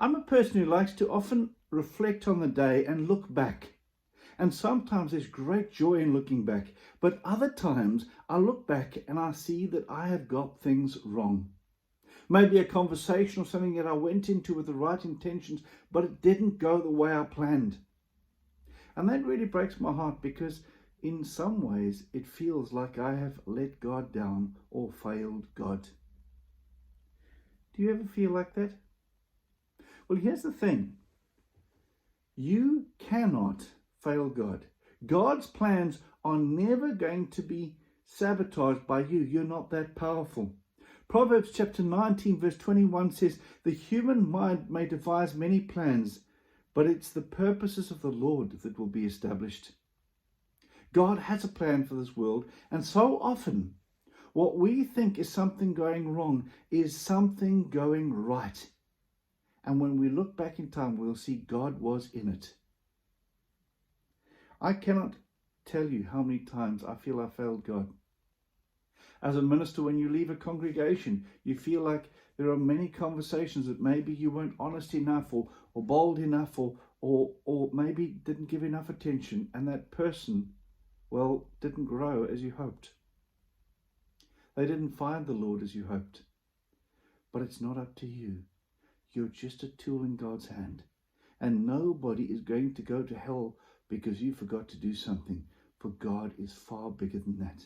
I'm a person who likes to often reflect on the day and look back. And sometimes there's great joy in looking back, but other times I look back and I see that I have got things wrong. Maybe a conversation or something that I went into with the right intentions, but it didn't go the way I planned. And that really breaks my heart because in some ways it feels like I have let God down or failed God. Do you ever feel like that? Well, here's the thing. You cannot fail God. God's plans are never going to be sabotaged by you. You're not that powerful. Proverbs chapter 19 verse 21 says, the human mind may devise many plans, but it's the purposes of the Lord that will be established. God has a plan for this world, and so often what we think is something going wrong is something going right. And when we look back in time, we'll see God was in it. I cannot tell you how many times I feel I failed God. As a minister, when you leave a congregation, you feel like there are many conversations that maybe you weren't honest enough or bold enough or maybe didn't give enough attention, and that person, well, didn't grow as you hoped. They didn't find the Lord as you hoped. But it's not up to you. You're just a tool in God's hand. And nobody is going to go to hell because you forgot to do something, for God is far bigger than that.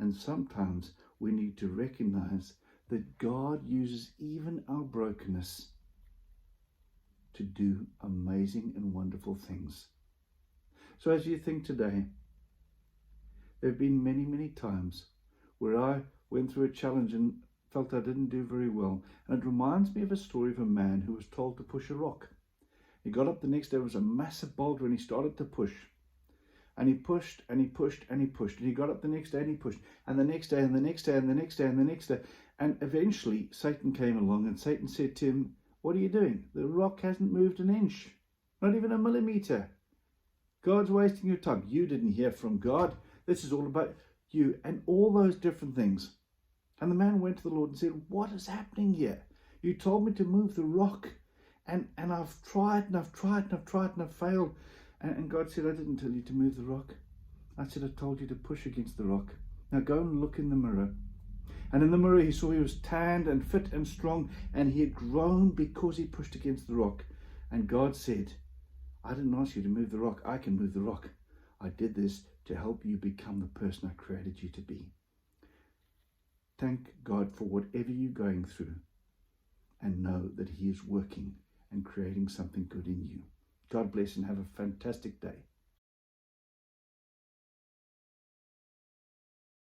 And sometimes we need to recognize that God uses even our brokenness to do amazing and wonderful things. So as you think today, there have been many, many times where I went through a challenge and felt I didn't do very well. And it reminds me of a story of a man who was told to push a rock. He got up the next day, there was a massive boulder, and he started to push. And he pushed and he pushed and he pushed. And he got up the next day and he pushed. And the next day and the next day and the next day and the next day. And eventually Satan came along, and Satan said to him, what are you doing? The rock hasn't moved an inch, not even a millimeter. God's wasting your time. You didn't hear from God. This is all about you, and all those different things. And the man went to the Lord and said, what is happening here? You told me to move the rock, and I've tried and I've tried and I've tried and I've failed. And God said, I didn't tell you to move the rock. I said, I told you to push against the rock. Now go and look in the mirror. And in the mirror he saw he was tanned and fit and strong, and he had grown because he pushed against the rock. And God said, I didn't ask you to move the rock. I can move the rock. I did this to help you become the person I created you to be. Thank God for whatever you're going through, and know that he is working and creating something good in you. God bless and have a fantastic day.